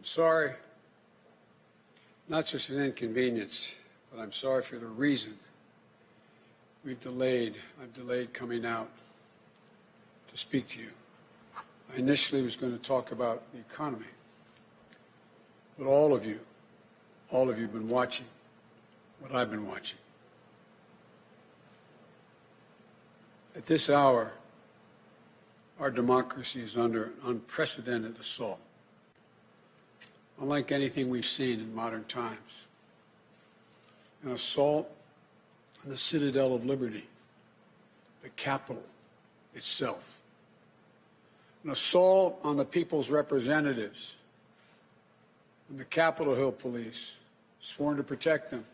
I'm sorry, not just an inconvenience, but I'm sorry for the reason I've delayed coming out to speak to you. I initially was going to talk about the economy, but all of you have been watching what I've been watching. At this hour, our democracy is under an unprecedented assault, unlike anything we've seen in modern times. An assault on the citadel of liberty, the Capitol itself. An assault on the people's representatives and the Capitol Hill police, sworn to protect them,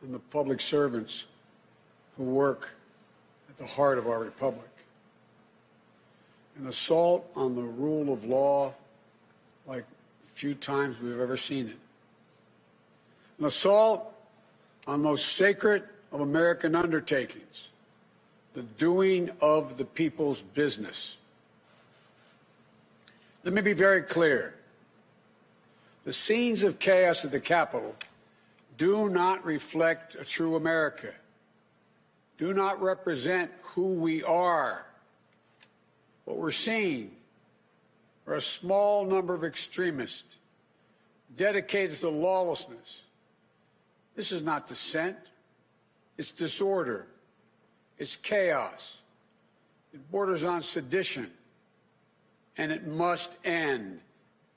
and the public servants who work at the heart of our republic. An assault on the rule of law like few times we've ever seen it. An assault on the most sacred of American undertakings, the doing of the people's business. Let me be very clear. The scenes of chaos at the Capitol do not reflect a true America, do not represent who we are. What we're seeing are a small number of extremists dedicated to lawlessness. This is not dissent. It's disorder. It's chaos. It borders on sedition. And it must end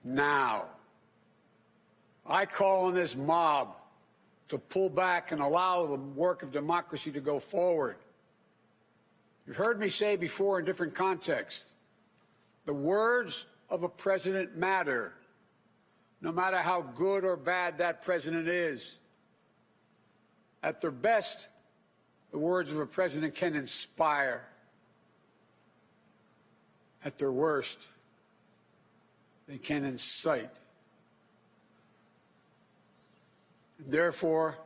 now. I call on this mob to pull back and allow the work of democracy to go forward. You've heard me say before in different contexts, the words of a president matter, no matter how good or bad that president is. At their best, the words of a president can inspire. At their worst, they can incite. And therefore,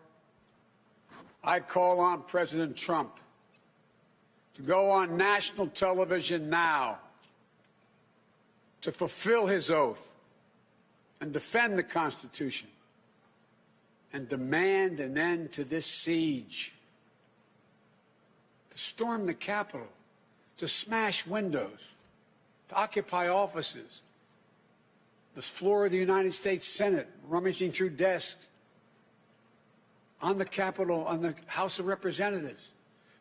I call on President Trump to go on national television now to fulfill his oath and defend the Constitution and demand an end to this siege, to storm the Capitol, to smash windows, to occupy offices, the floor of the United States Senate, rummaging through desks, on the Capitol, on the House of Representatives,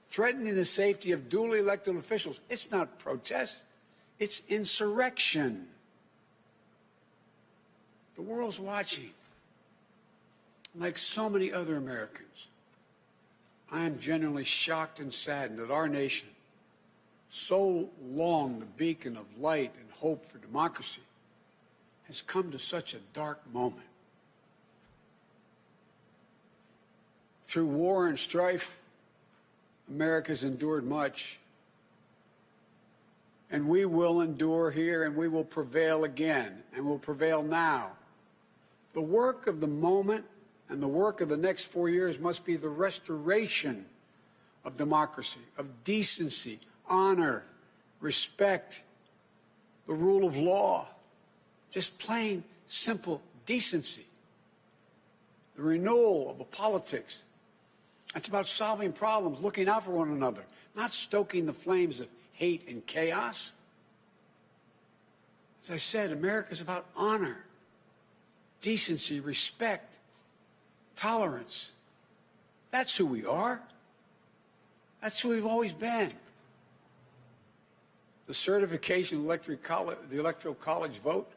threatening the safety of duly elected officials. It's not protest, it's insurrection. The world's watching. Like so many other Americans, I am genuinely shocked and saddened that our nation, so long the beacon of light and hope for democracy, has come to such a dark moment. Through war and strife, America's endured much. And we will endure here, and we will prevail again, and will prevail now. The work of the moment and the work of the next 4 years must be the restoration of democracy, of decency, honor, respect, the rule of law, just plain, simple decency. The renewal of the politics. It's about solving problems, looking out for one another, not stoking the flames of hate and chaos. As I said, America is about honor, decency, respect, tolerance. That's who we are. That's who we've always been. The certification of the Electoral College vote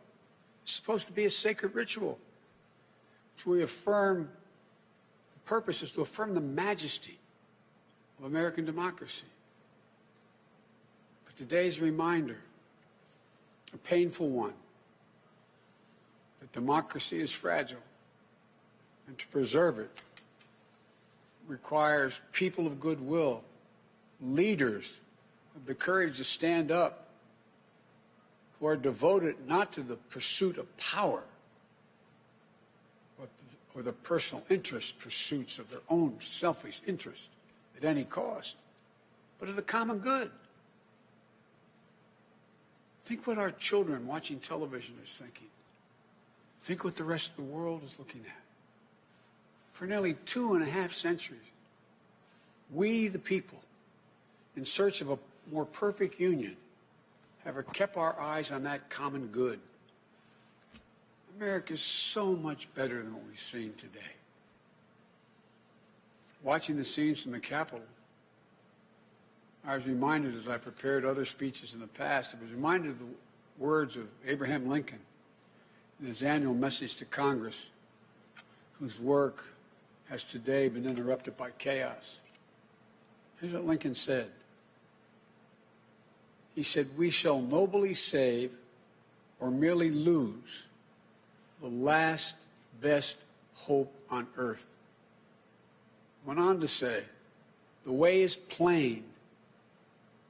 is supposed to be a sacred ritual, which we affirm. The purpose is to affirm the majesty of American democracy. But today's reminder, a painful one, that democracy is fragile, and to preserve it requires people of goodwill, leaders of the courage to stand up, who are devoted not to the pursuit of power, or the personal interest pursuits of their own selfish interest at any cost, but of the common good. Think what our children watching television is thinking. Think what the rest of the world is looking at. For nearly 2.5 centuries, we, the people, in search of a more perfect union, have kept our eyes on that common good. America is so much better than what we've seen today. Watching the scenes from the Capitol, I was reminded, as I prepared other speeches in the past, I was reminded of the words of Abraham Lincoln in his annual message to Congress, whose work has today been interrupted by chaos. Here's what Lincoln said. He said, "We shall nobly save or merely lose the last best hope on earth." Went on to say, "The way is plain,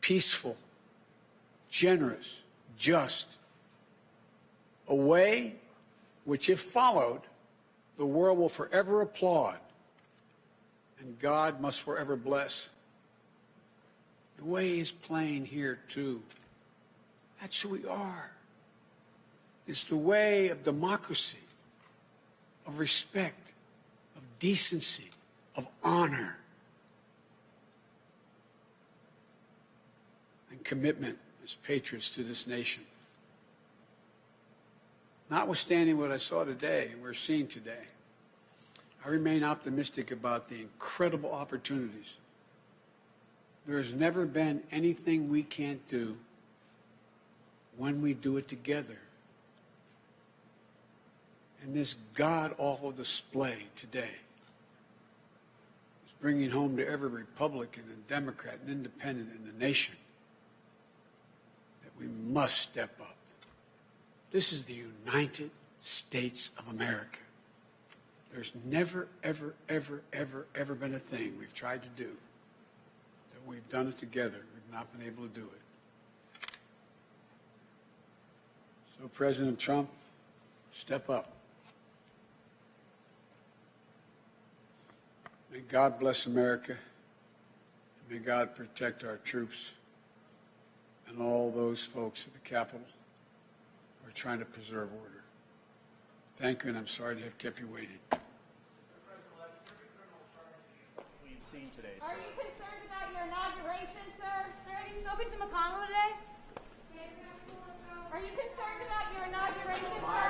peaceful, generous, just. A way which, if followed, the world will forever applaud and God must forever bless." The way is plain here, too. That's who we are. It's the way of democracy, of respect, of decency, of honor, and commitment as patriots to this nation. Notwithstanding what I saw today and we're seeing today, I remain optimistic about the incredible opportunities. There has never been anything we can't do when we do it together. And this god-awful display today is bringing home to every Republican and Democrat and Independent in the nation that we must step up. This is the United States of America. There's never, ever, ever, ever, ever been a thing we've tried to do that we've done it together. We've not been able to do it. So, President Trump, step up. May God bless America. May God protect our troops and all those folks at the Capitol who are trying to preserve order. Thank you, and I'm sorry to have kept you waiting. We've seen today, Are you concerned about your inauguration, sir? Sir, have you spoken to McConnell today? Are you concerned about your inauguration, sir?